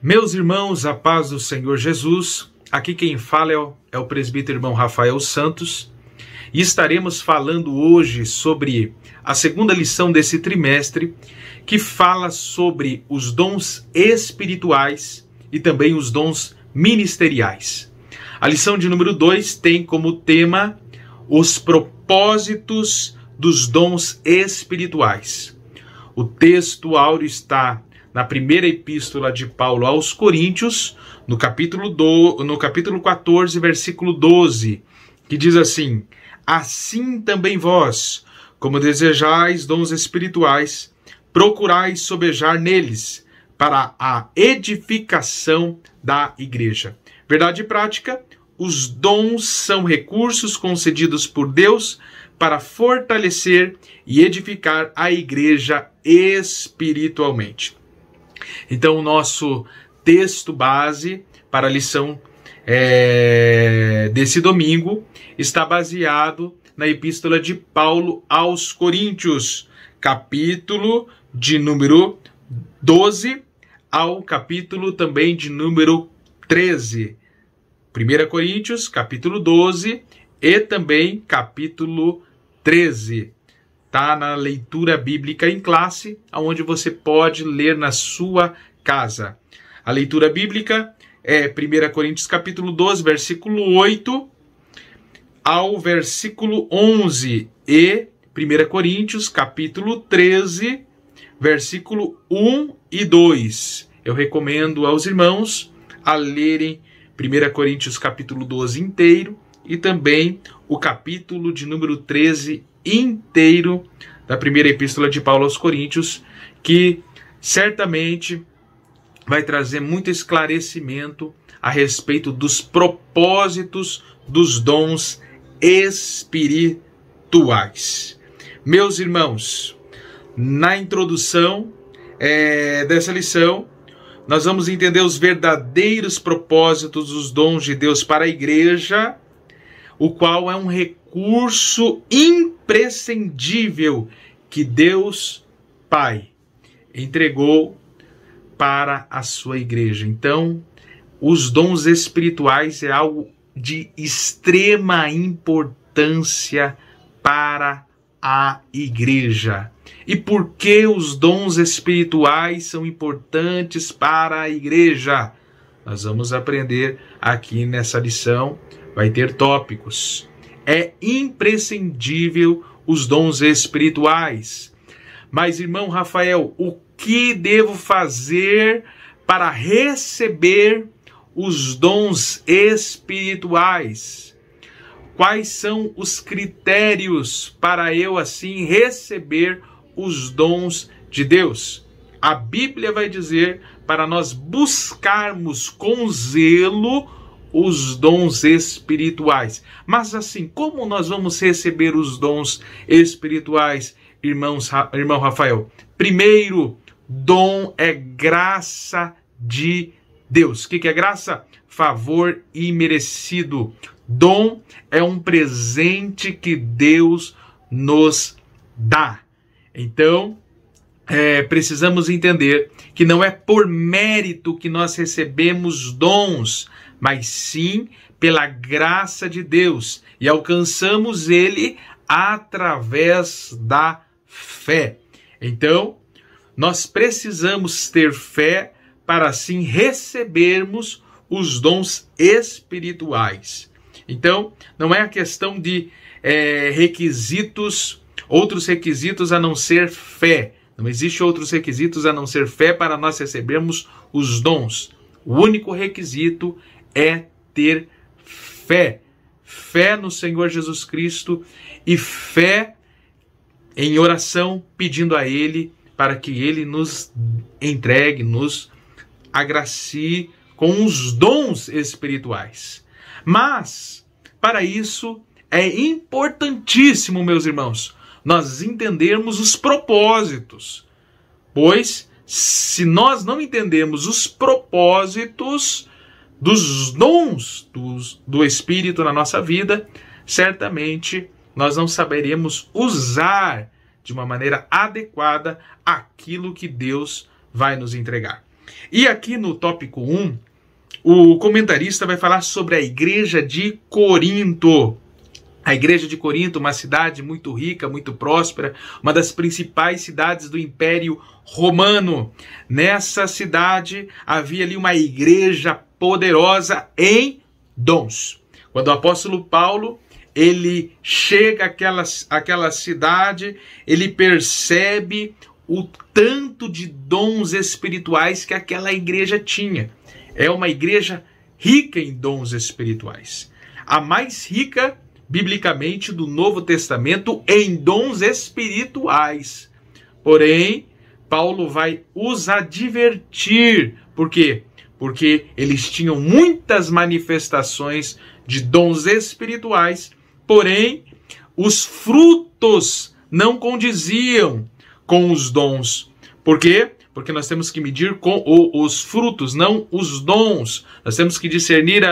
Meus irmãos, a paz do Senhor Jesus, aqui quem fala é o presbítero irmão Rafael Santos, e estaremos falando hoje sobre a segunda lição desse trimestre, que fala sobre os dons espirituais e também os dons ministeriais. A lição de número 2 tem como tema os propósitos dos dons espirituais. O texto áureo está na primeira epístola de Paulo aos Coríntios, no capítulo 14, versículo 12, que diz assim: assim também vós, como desejais dons espirituais, procurais sobejar neles, para a edificação da igreja. Verdade prática: os dons são recursos concedidos por Deus para fortalecer e edificar a igreja espiritualmente. Então, o nosso texto base para a lição desse domingo está baseado na epístola de Paulo aos Coríntios, capítulo de número 12 ao capítulo também de número 13. 1 Coríntios, capítulo 12 e também capítulo 13. Está na leitura bíblica em classe, onde você pode ler na sua casa. A leitura bíblica é 1 Coríntios capítulo 12, versículo 8 ao versículo 11 e 1 Coríntios capítulo 13, versículo 1 e 2. Eu recomendo aos irmãos a lerem 1 Coríntios capítulo 12 inteiro e também o capítulo de número 13 inteiro da primeira epístola de Paulo aos Coríntios, que certamente vai trazer muito esclarecimento a respeito dos propósitos dos dons espirituais. Meus irmãos, na introdução dessa lição, nós vamos entender os verdadeiros propósitos dos dons de Deus para a igreja, o qual é um recurso imprescindível que Deus Pai entregou para a sua igreja. Então, os dons espirituais é algo de extrema importância para a igreja. E por que os dons espirituais são importantes para a igreja? Nós vamos aprender aqui nessa lição. Vai ter tópicos. É imprescindível os dons espirituais. Mas, irmão Rafael, o que devo fazer para receber os dons espirituais? Quais são os critérios para eu, assim, receber os dons de Deus? A Bíblia vai dizer para nós buscarmos com zelo os dons espirituais. Mas assim, como nós vamos receber os dons espirituais, irmão Rafael? Primeiro, dom é graça de Deus. O que é graça? Favor imerecido. Dom é um presente que Deus nos dá. Então, precisamos entender que não é por mérito que nós recebemos dons, mas sim pela graça de Deus, e alcançamos ele através da fé. Então, nós precisamos ter fé para assim recebermos os dons espirituais. Então, não é a questão de outros requisitos a não ser fé. Não existe outros requisitos a não ser fé para nós recebermos os dons. O único requisito é ter fé. Fé no Senhor Jesus Cristo e fé em oração, pedindo a Ele para que Ele nos entregue, nos agracie com os dons espirituais. Mas, para isso, é importantíssimo, meus irmãos, nós entendermos os propósitos. Pois, se nós não entendermos os propósitos dos dons do Espírito na nossa vida, certamente nós não saberemos usar de uma maneira adequada aquilo que Deus vai nos entregar. E aqui no tópico 1, o comentarista vai falar sobre a igreja de Corinto. A igreja de Corinto, uma cidade muito rica, muito próspera, uma das principais cidades do Império Romano. Nessa cidade havia ali uma igreja poderosa em dons. Quando o apóstolo Paulo ele chega àquela cidade, ele percebe o tanto de dons espirituais que aquela igreja tinha. É uma igreja rica em dons espirituais. A mais rica, biblicamente, do Novo Testamento em dons espirituais. Porém, Paulo vai os advertir. Por quê? Porque eles tinham muitas manifestações de dons espirituais, porém, os frutos não condiziam com os dons. Por quê? Porque nós temos que medir com os frutos, não os dons. Nós temos que discernir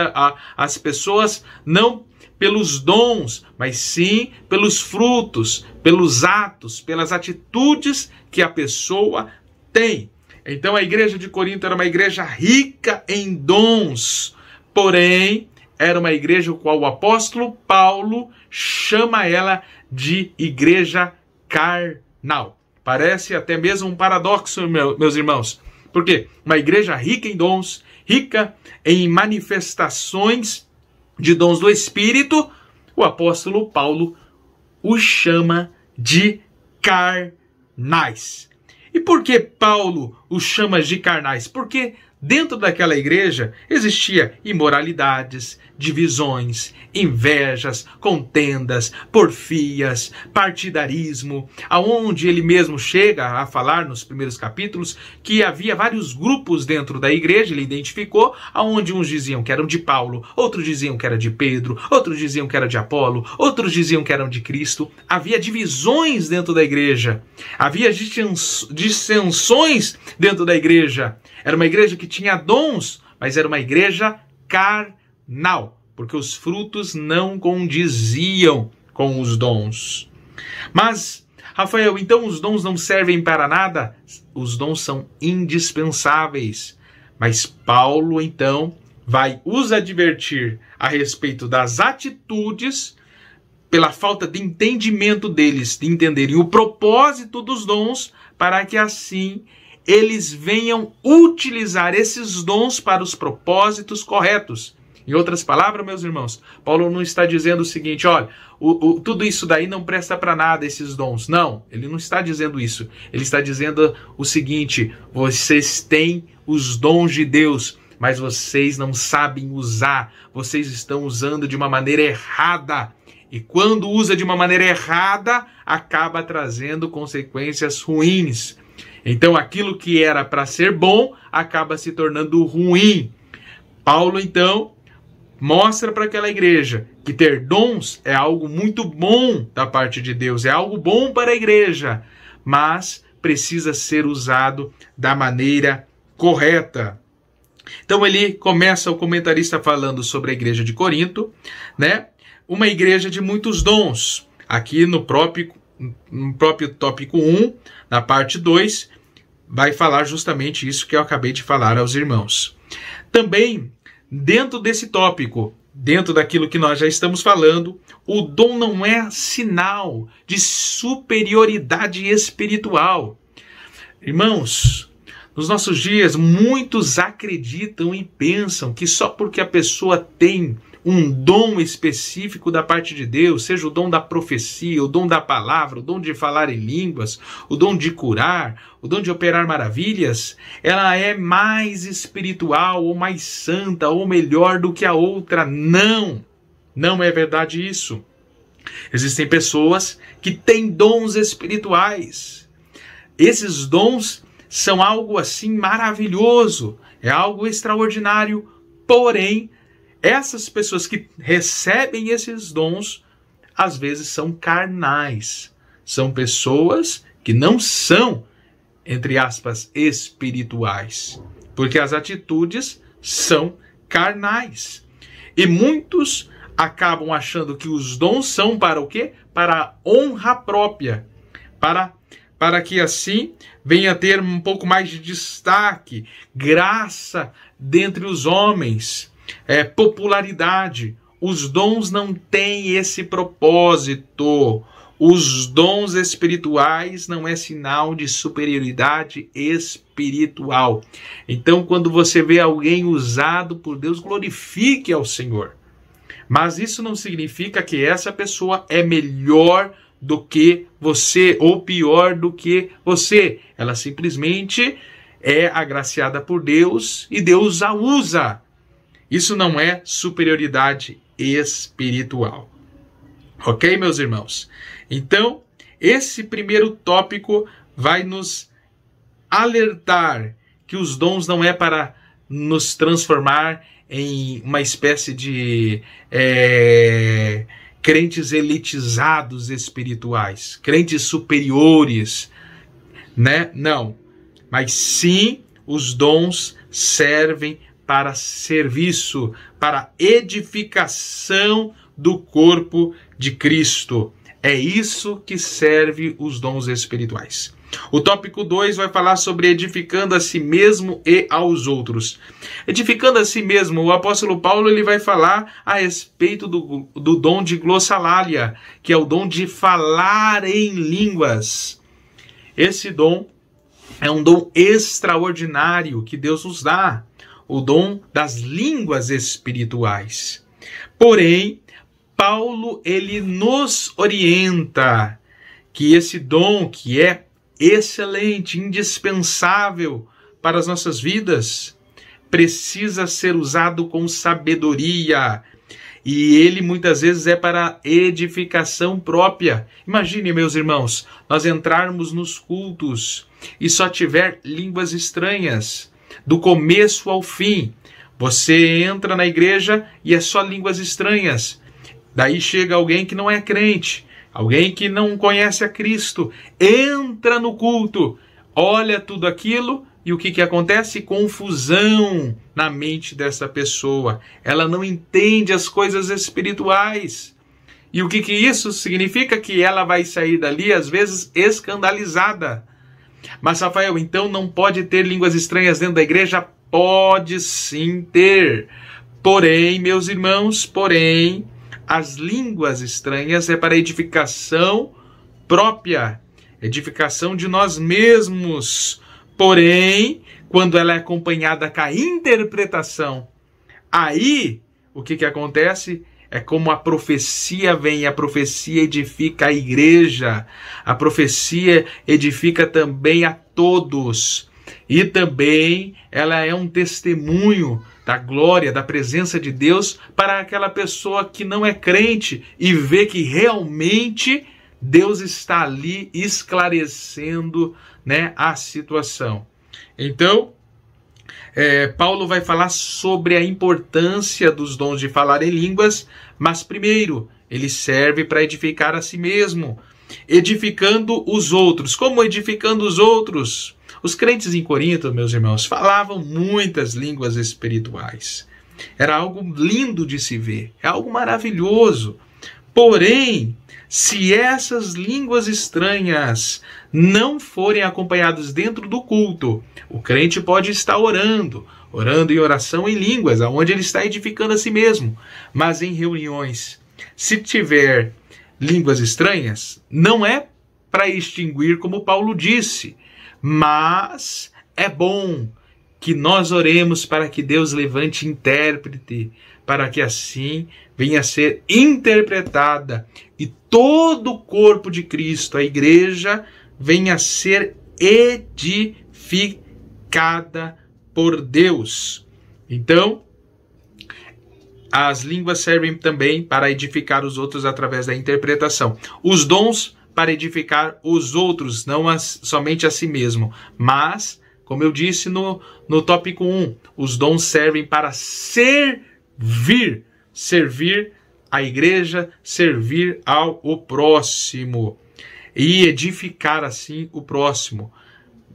as pessoas não pelos dons, mas sim pelos frutos, pelos atos, pelas atitudes que a pessoa tem. Então a igreja de Corinto era uma igreja rica em dons, porém era uma igreja qual o apóstolo Paulo chama ela de igreja carnal. Parece até mesmo um paradoxo, meus irmãos. Por quê? Uma igreja rica em dons, rica em manifestações de dons do Espírito, o apóstolo Paulo o chama de carnais. E por que Paulo os chama de carnais? Porque dentro daquela igreja existia imoralidades, divisões, invejas, contendas, porfias, partidarismo, aonde ele mesmo chega a falar nos primeiros capítulos que havia vários grupos dentro da igreja, ele identificou, aonde uns diziam que eram de Paulo, outros diziam que era de Pedro, outros diziam que era de Apolo, outros diziam que eram de Cristo. Havia divisões dentro da igreja, havia dissensões dentro da igreja. Era uma igreja que tinha dons, mas era uma igreja carnal, porque os frutos não condiziam com os dons. Mas, Rafael, então os dons não servem para nada? Os dons são indispensáveis. Mas Paulo, então, vai os advertir a respeito das atitudes, pela falta de entendimento deles, de entenderem o propósito dos dons, para que assim eles venham utilizar esses dons para os propósitos corretos. Em outras palavras, meus irmãos, Paulo não está dizendo o seguinte, olha, tudo isso daí não presta para nada, esses dons. Não, ele não está dizendo isso. Ele está dizendo o seguinte, vocês têm os dons de Deus, mas vocês não sabem usar. Vocês estão usando de uma maneira errada. E quando usa de uma maneira errada, acaba trazendo consequências ruins. Então aquilo que era para ser bom, acaba se tornando ruim. Paulo, então, mostra para aquela igreja que ter dons é algo muito bom da parte de Deus, é algo bom para a igreja, mas precisa ser usado da maneira correta. Então ele começa o comentarista falando sobre a igreja de Corinto, né? Uma igreja de muitos dons. Aqui no próprio tópico 1, na parte 2, vai falar justamente isso que eu acabei de falar aos irmãos. Também, dentro desse tópico, dentro daquilo que nós já estamos falando, o dom não é sinal de superioridade espiritual. Irmãos, nos nossos dias, muitos acreditam e pensam que só porque a pessoa tem um dom específico da parte de Deus, seja o dom da profecia, o dom da palavra, o dom de falar em línguas, o dom de curar, o dom de operar maravilhas, ela é mais espiritual, ou mais santa, ou melhor do que a outra. Não, não é verdade isso. Existem pessoas que têm dons espirituais. Esses dons são algo assim maravilhoso, é algo extraordinário, porém, essas pessoas que recebem esses dons, às vezes são carnais. São pessoas que não são, entre aspas, espirituais. Porque as atitudes são carnais. E muitos acabam achando que os dons são para o quê? Para a honra própria. Para para que assim venha a ter um pouco mais de destaque, graça dentre os homens, popularidade. Os dons não têm esse propósito. Os dons espirituais não é sinal de superioridade espiritual. Então, quando você vê alguém usado por Deus, glorifique ao Senhor. Mas isso não significa que essa pessoa é melhor do que você ou pior do que você. Ela simplesmente é agraciada por Deus e Deus a usa. Isso não é superioridade espiritual. Ok, meus irmãos? Então, esse primeiro tópico vai nos alertar que os dons não é para nos transformar em uma espécie de crentes elitizados espirituais, crentes superiores, né? Não. Mas sim, os dons servem para serviço, para edificação do corpo de Cristo. É isso que serve os dons espirituais. O tópico 2 vai falar sobre edificando a si mesmo e aos outros. Edificando a si mesmo, o apóstolo Paulo ele vai falar a respeito do dom de glossalalia, que é o dom de falar em línguas. Esse dom é um dom extraordinário que Deus nos dá, o dom das línguas espirituais. Porém, Paulo ele nos orienta que esse dom que é excelente, indispensável para as nossas vidas, precisa ser usado com sabedoria. E ele muitas vezes é para edificação própria. Imagine, meus irmãos, nós entrarmos nos cultos e só tiver línguas estranhas, do começo ao fim. Você entra na igreja e é só línguas estranhas. Daí chega alguém que não é crente, alguém que não conhece a Cristo, entra no culto, olha tudo aquilo e o que acontece? Confusão na mente dessa pessoa. Ela não entende as coisas espirituais. E o que isso significa? Que ela vai sair dali, às vezes, escandalizada. Mas, Rafael, então não pode ter línguas estranhas dentro da igreja? Pode sim ter. Porém, meus irmãos, as línguas estranhas é para edificação própria, edificação de nós mesmos. Porém, quando ela é acompanhada com a interpretação, aí o que acontece? É como a profecia vem, a profecia edifica a igreja, a profecia edifica também a todos. E também ela é um testemunho da glória, da presença de Deus para aquela pessoa que não é crente e vê que realmente Deus está ali esclarecendo, né, a situação. Então, Paulo vai falar sobre a importância dos dons de falar em línguas, mas primeiro, ele serve para edificar a si mesmo, edificando os outros. Como edificando os outros? Os crentes em Corinto, meus irmãos, falavam muitas línguas espirituais. Era algo lindo de se ver, é algo maravilhoso. Porém, se essas línguas estranhas não forem acompanhadas dentro do culto, o crente pode estar orando em oração em línguas, onde ele está edificando a si mesmo. Mas em reuniões, se tiver línguas estranhas, não é para extinguir, como Paulo disse, mas é bom que nós oremos para que Deus levante intérprete, para que assim venha a ser interpretada e todo o corpo de Cristo, a igreja, venha a ser edificada por Deus. Então, as línguas servem também para edificar os outros através da interpretação. Os dons para edificar os outros, não somente a si mesmo. Mas, como eu disse no tópico 1, os dons servem para servir a igreja, servir ao próximo e edificar assim o próximo.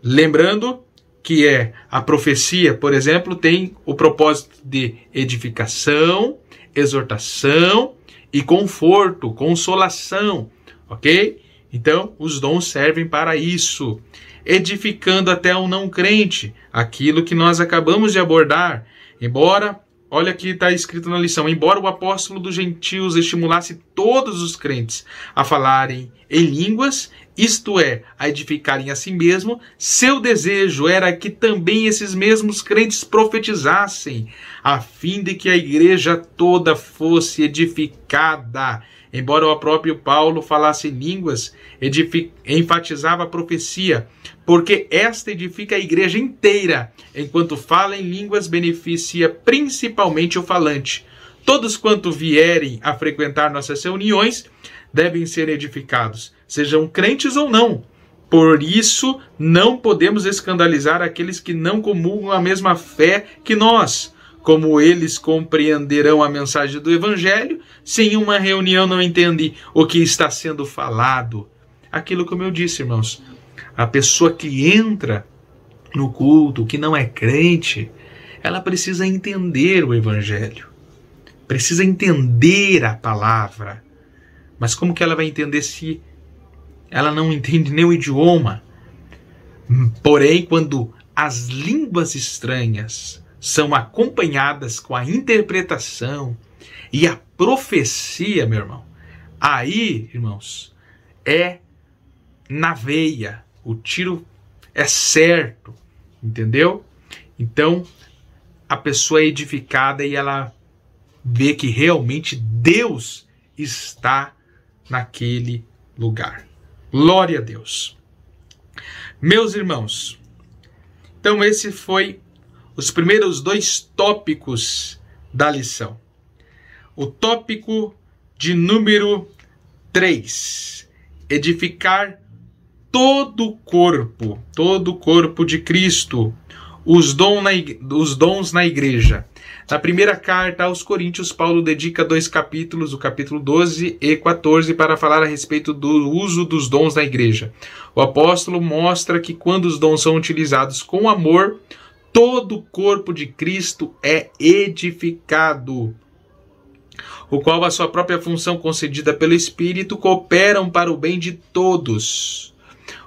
Lembrando que a profecia, por exemplo, tem o propósito de edificação, exortação e conforto, consolação, ok? Então, os dons servem para isso, edificando até o não crente, aquilo que nós acabamos de abordar. Embora, olha aqui está escrito na lição, embora o apóstolo dos gentios estimulasse todos os crentes a falarem em línguas, isto é, a edificarem a si mesmo, seu desejo era que também esses mesmos crentes profetizassem, a fim de que a igreja toda fosse edificada. Embora o próprio Paulo falasse em línguas, enfatizava a profecia, porque esta edifica a igreja inteira, enquanto fala em línguas beneficia principalmente o falante. Todos quanto vierem a frequentar nossas reuniões devem ser edificados, sejam crentes ou não. Por isso, não podemos escandalizar aqueles que não comungam a mesma fé que nós. Como eles compreenderão a mensagem do Evangelho, se em uma reunião não entende o que está sendo falado? Aquilo como eu disse, irmãos, a pessoa que entra no culto, que não é crente, ela precisa entender o Evangelho, precisa entender a palavra. Mas como que ela vai entender se ela não entende nem o idioma? Porém, quando as línguas estranhas são acompanhadas com a interpretação e a profecia, meu irmão, aí, irmãos, é na veia, o tiro é certo, entendeu? Então, a pessoa é edificada e ela vê que realmente Deus está naquele lugar. Glória a Deus. Meus irmãos, então esse foi os primeiros 2 tópicos da lição. O tópico de número 3, edificar todo o corpo de Cristo, os dons na igreja. Na primeira carta aos Coríntios, Paulo dedica 2 capítulos, o capítulo 12 e 14, para falar a respeito do uso dos dons na igreja. O apóstolo mostra que quando os dons são utilizados com amor, todo o corpo de Cristo é edificado, o qual a sua própria função concedida pelo Espírito cooperam para o bem de todos.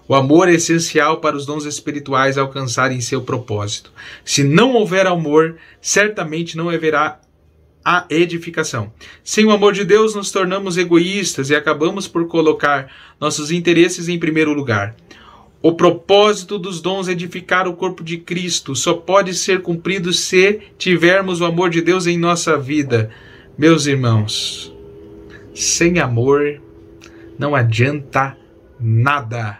O amor é essencial para os dons espirituais alcançarem seu propósito. Se não houver amor, certamente não haverá a edificação. Sem o amor de Deus, nos tornamos egoístas e acabamos por colocar nossos interesses em primeiro lugar. O propósito dos dons é edificar o corpo de Cristo. Só pode ser cumprido se tivermos o amor de Deus em nossa vida. Meus irmãos, sem amor não adianta nada.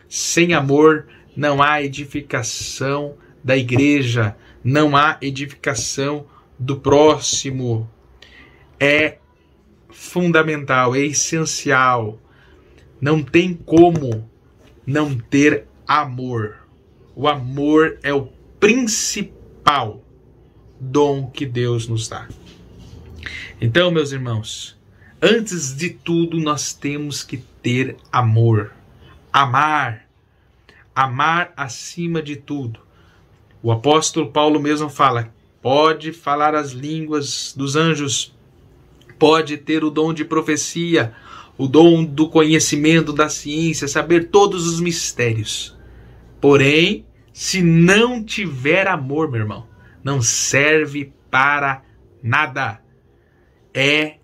Sem amor não há edificação da igreja, não há edificação do próximo. É fundamental, é essencial. Não tem como não ter amor. O amor é o principal dom que Deus nos dá. Então, meus irmãos, antes de tudo nós temos que ter amor. Amar acima de tudo. O apóstolo Paulo mesmo fala, pode falar as línguas dos anjos, pode ter o dom de profecia, o dom do conhecimento da ciência, saber todos os mistérios. Porém, se não tiver amor, meu irmão, não serve para nada. É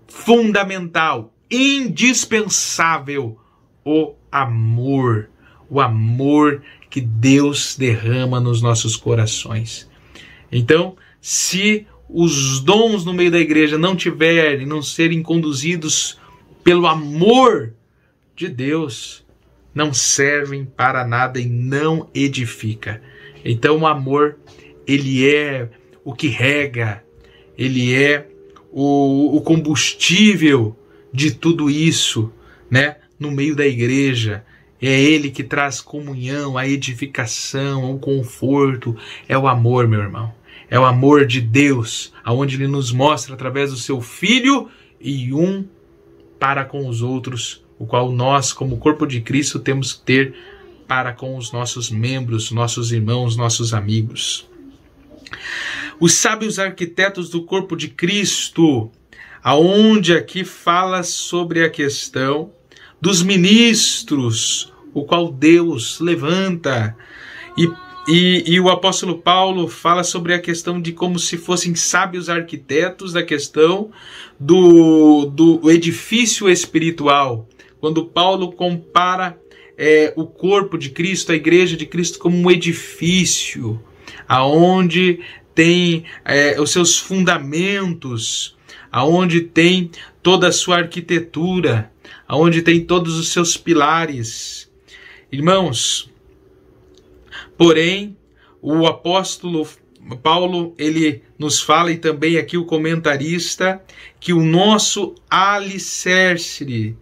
fundamental, indispensável o amor que Deus derrama nos nossos corações. Então, se os dons no meio da igreja não tiverem, não serem conduzidos pelo amor de Deus, não servem para nada e não edifica. Então o amor, ele é o que rega, ele é o combustível de tudo isso, né? No meio da igreja. É ele que traz comunhão, a edificação, o conforto. É o amor, meu irmão. É o amor de Deus, aonde ele nos mostra através do seu Filho e um para com os outros, o qual nós, como corpo de Cristo, temos que ter para com os nossos membros, nossos irmãos, nossos amigos. Os sábios arquitetos do corpo de Cristo, aonde aqui fala sobre a questão dos ministros, o qual Deus levanta. E o apóstolo Paulo fala sobre a questão de como se fossem sábios arquitetos da questão do edifício espiritual. Quando Paulo compara o corpo de Cristo, a igreja de Cristo, como um edifício, aonde tem os seus fundamentos, aonde tem toda a sua arquitetura, aonde tem todos os seus pilares. Irmãos, porém, o apóstolo Paulo, ele nos fala, e também aqui o comentarista, que o nosso alicerce,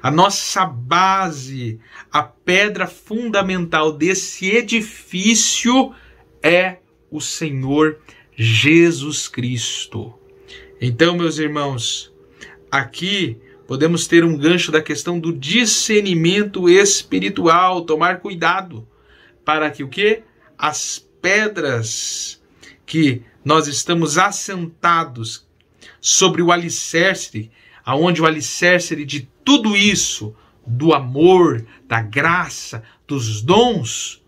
a nossa base, a pedra fundamental desse edifício é o Senhor Jesus Cristo. Então, meus irmãos, aqui podemos ter um gancho da questão do discernimento espiritual, tomar cuidado para que o quê? As pedras que nós estamos assentados sobre o alicerce, aonde o alicerce de tudo isso, do amor, da graça, dos dons,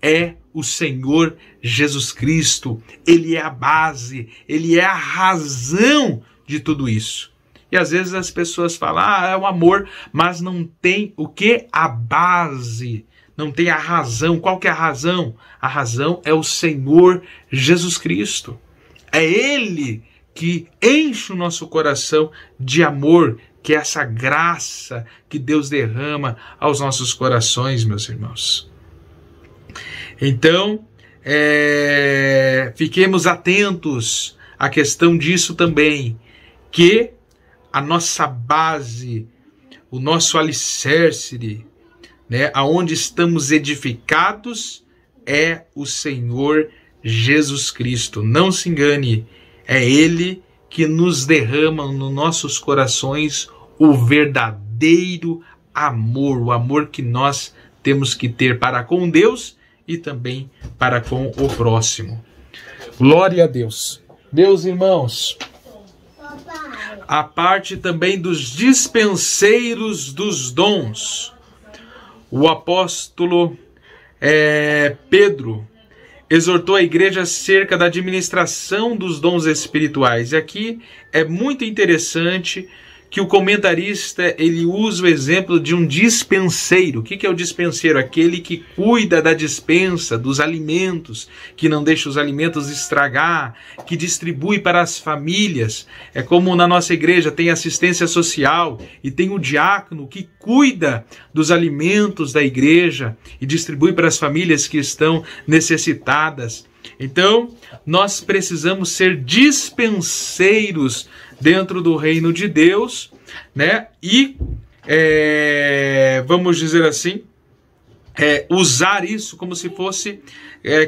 é o Senhor Jesus Cristo. Ele é a base, ele é a razão de tudo isso. E às vezes as pessoas falam, é o amor, mas não tem o que? A base, não tem a razão. Qual que é a razão? A razão é o Senhor Jesus Cristo. É Ele que enche o nosso coração de amor, que é essa graça que Deus derrama aos nossos corações, meus irmãos. Então, fiquemos atentos à questão disso também, que a nossa base, o nosso alicerce, né, aonde estamos edificados, é o Senhor Jesus Cristo. Não se engane, é Ele que nos derrama nos nossos corações o verdadeiro amor, o amor que nós temos que ter para com Deus e também para com o próximo. Glória a Deus. Meus irmãos, a parte também dos dispenseiros dos dons. O apóstolo Pedro exortou a igreja acerca da administração dos dons espirituais. E aqui é muito interessante que o comentarista ele usa o exemplo de um dispenseiro. O que é o dispenseiro? Aquele que cuida da dispensa, dos alimentos, que não deixa os alimentos estragar, que distribui para as famílias. É como na nossa igreja tem assistência social e tem o diácono que cuida dos alimentos da igreja e distribui para as famílias que estão necessitadas. Então, nós precisamos ser dispenseiros dentro do reino de Deus, né? E, vamos dizer assim, usar isso como se fosse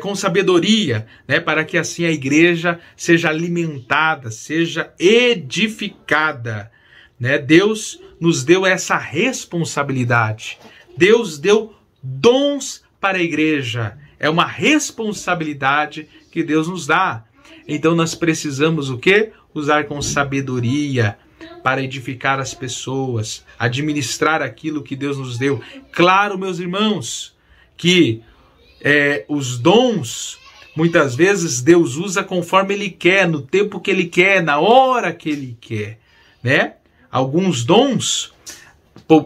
com sabedoria, né? Para que assim a igreja seja alimentada, seja edificada, né? Deus nos deu essa responsabilidade. Deus deu dons para a igreja. É uma responsabilidade que Deus nos dá. Então nós precisamos o quê? Usar com sabedoria para edificar as pessoas, administrar aquilo que Deus nos deu. Claro, meus irmãos, que os dons, muitas vezes Deus usa conforme Ele quer, no tempo que Ele quer, na hora que Ele quer, né? Alguns dons,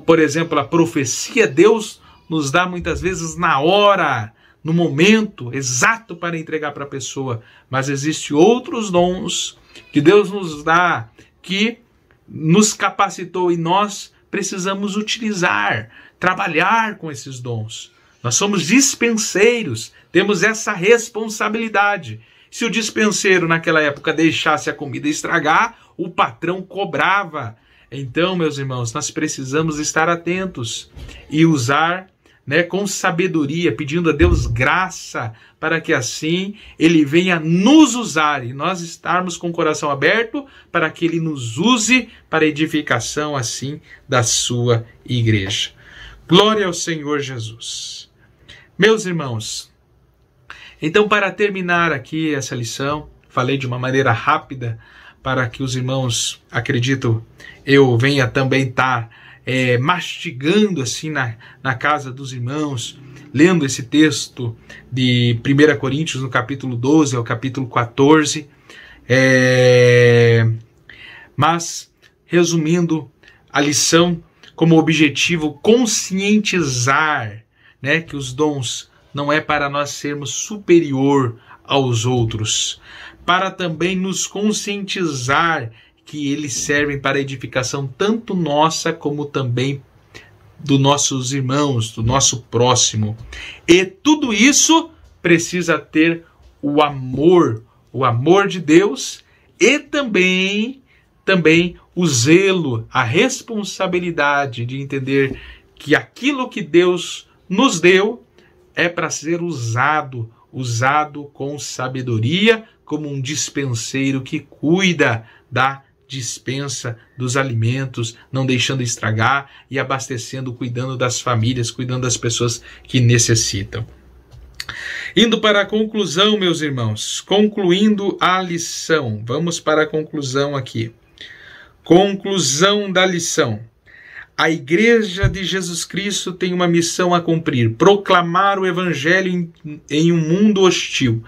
por exemplo, a profecia, Deus nos dá muitas vezes na hora, no momento exato para entregar para a pessoa. Mas existem outros dons que Deus nos dá, que nos capacitou e nós precisamos utilizar, trabalhar com esses dons. Nós somos dispenseiros, temos essa responsabilidade. Se o dispenseiro naquela época deixasse a comida estragar, o patrão cobrava. Então, meus irmãos, nós precisamos estar atentos e usar, né, com sabedoria, pedindo a Deus graça para que assim Ele venha nos usar e nós estarmos com o coração aberto para que Ele nos use para a edificação assim da sua igreja. Glória ao Senhor Jesus. Meus irmãos, então para terminar aqui essa lição, falei de uma maneira rápida para que os irmãos, acredito, eu venha também estar mastigando assim na casa dos irmãos, lendo esse texto de 1 Coríntios no capítulo 12 ao capítulo 14. Mas, resumindo a lição, como objetivo conscientizar, né, que os dons não é para nós sermos superior aos outros, para também nos conscientizar que eles servem para a edificação tanto nossa como também dos nossos irmãos, do nosso próximo. E tudo isso precisa ter o amor de Deus e também o zelo, a responsabilidade de entender que aquilo que Deus nos deu é para ser usado com sabedoria, como um dispenseiro que cuida da dispensa dos alimentos, não deixando estragar e abastecendo, cuidando das famílias, cuidando das pessoas que necessitam. Indo para a conclusão, meus irmãos, concluindo a lição, vamos para a conclusão aqui. Conclusão da lição. A Igreja de Jesus Cristo tem uma missão a cumprir: proclamar o Evangelho em um mundo hostil,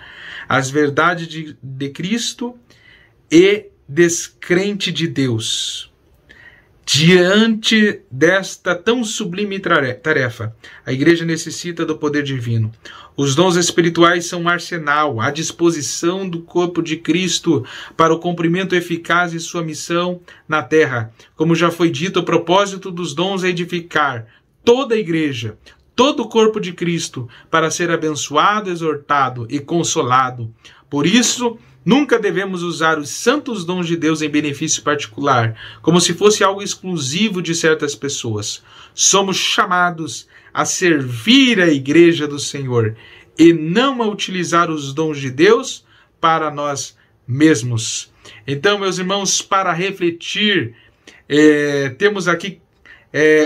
as verdades de Cristo e descrente de Deus. Diante desta tão sublime tarefa, a Igreja necessita do poder divino. Os dons espirituais são um arsenal à disposição do corpo de Cristo para o cumprimento eficaz de sua missão na terra. Como já foi dito, o propósito dos dons é edificar toda a Igreja, todo o corpo de Cristo, para ser abençoado, exortado e consolado. Por isso, nunca devemos usar os santos dons de Deus em benefício particular, como se fosse algo exclusivo de certas pessoas. Somos chamados a servir a Igreja do Senhor e não a utilizar os dons de Deus para nós mesmos. Então, meus irmãos, para refletir, temos aqui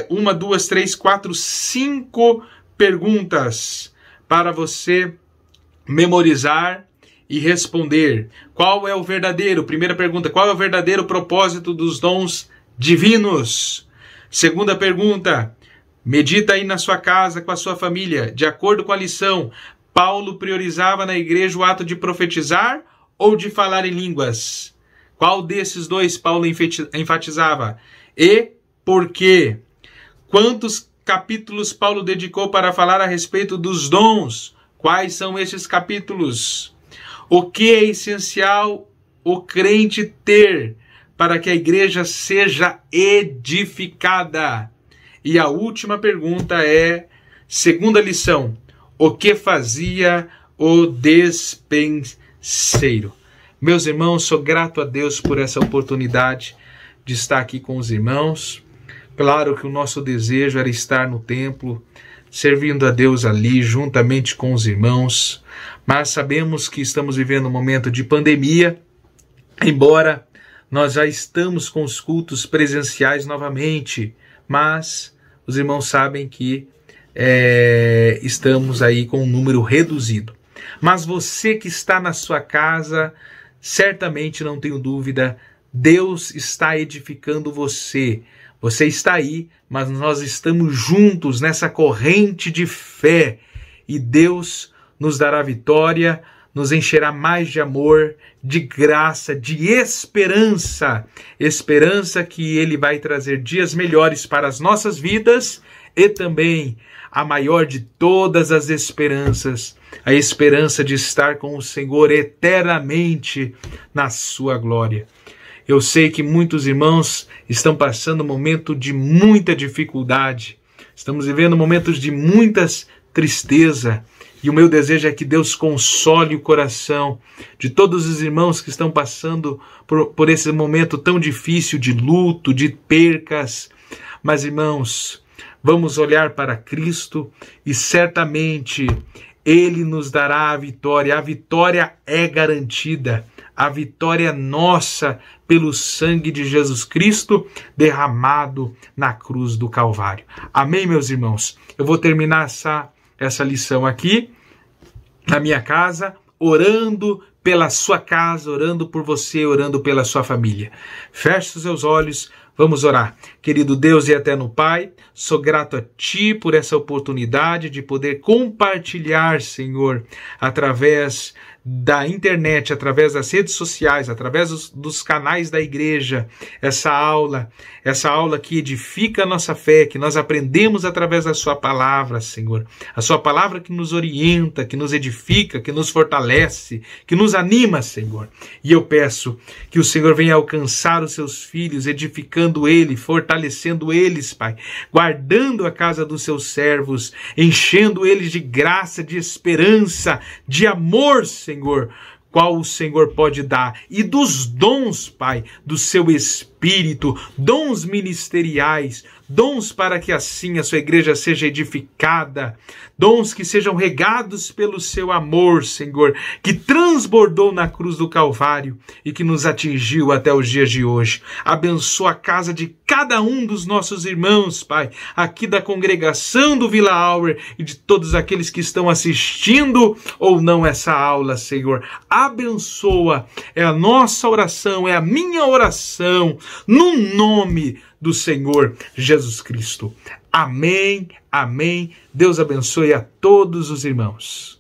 1, 2, 3, 4, 5 perguntas para você memorizar e responder. Qual é o verdadeiro? Primeira pergunta: qual é o verdadeiro propósito dos dons divinos? Segunda pergunta: medita aí na sua casa, com a sua família. De acordo com a lição, Paulo priorizava na igreja o ato de profetizar ou de falar em línguas? Qual desses dois Paulo enfatizava? E por quê? Quantos capítulos Paulo dedicou para falar a respeito dos dons? Quais são esses capítulos? O que é essencial o crente ter para que a igreja seja edificada? E a última pergunta é, segunda lição: o que fazia o despenseiro? Meus irmãos, sou grato a Deus por essa oportunidade de estar aqui com os irmãos. Claro que o nosso desejo era estar no templo, servindo a Deus ali, juntamente com os irmãos. Mas sabemos que estamos vivendo um momento de pandemia, embora nós já estamos com os cultos presenciais novamente, mas os irmãos sabem que estamos aí com um número reduzido. Mas você que está na sua casa, certamente, não tenho dúvida, Deus está edificando você. Você está aí, mas nós estamos juntos nessa corrente de fé e Deus nos dará vitória, nos encherá mais de amor, de graça, de esperança. Esperança que Ele vai trazer dias melhores para as nossas vidas e também a maior de todas as esperanças, a esperança de estar com o Senhor eternamente na sua glória. Eu sei que muitos irmãos estão passando um momento de muita dificuldade, estamos vivendo momentos de muita tristeza, e o meu desejo é que Deus console o coração de todos os irmãos que estão passando por esse momento tão difícil de luto, de percas. Mas, irmãos, vamos olhar para Cristo e certamente Ele nos dará a vitória. A vitória é garantida. A vitória é nossa pelo sangue de Jesus Cristo derramado na cruz do Calvário. Amém, meus irmãos? Eu vou terminar essa lição aqui na minha casa, orando pela sua casa, orando por você, orando pela sua família. Feche os seus olhos, Vamos orar. Querido Deus e eterno Pai, sou grato a Ti por essa oportunidade de poder compartilhar, Senhor, através da internet, através das redes sociais, através dos canais da igreja, essa aula que edifica a nossa fé, que nós aprendemos através da Sua palavra, Senhor. A Sua palavra que nos orienta, que nos edifica, que nos fortalece, que nos anima, Senhor. E eu peço que o Senhor venha alcançar os Seus filhos, edificando eles, fortalecendo eles, Pai, guardando a casa dos Seus servos, enchendo eles de graça, de esperança, de amor, Senhor, qual o Senhor pode dar, e dos dons, Pai, do Seu Espírito, dons ministeriais, dons para que assim a Sua igreja seja edificada, dons que sejam regados pelo Seu amor, Senhor, que transbordou na cruz do Calvário e que nos atingiu até os dias de hoje. Abençoa a casa de cada um dos nossos irmãos, Pai, aqui da congregação do Villa Hour e de todos aqueles que estão assistindo ou não essa aula, Senhor. Abençoa, é a nossa oração, é a minha oração, no nome do Senhor Jesus Cristo. Amém, amém. Deus abençoe a todos os irmãos.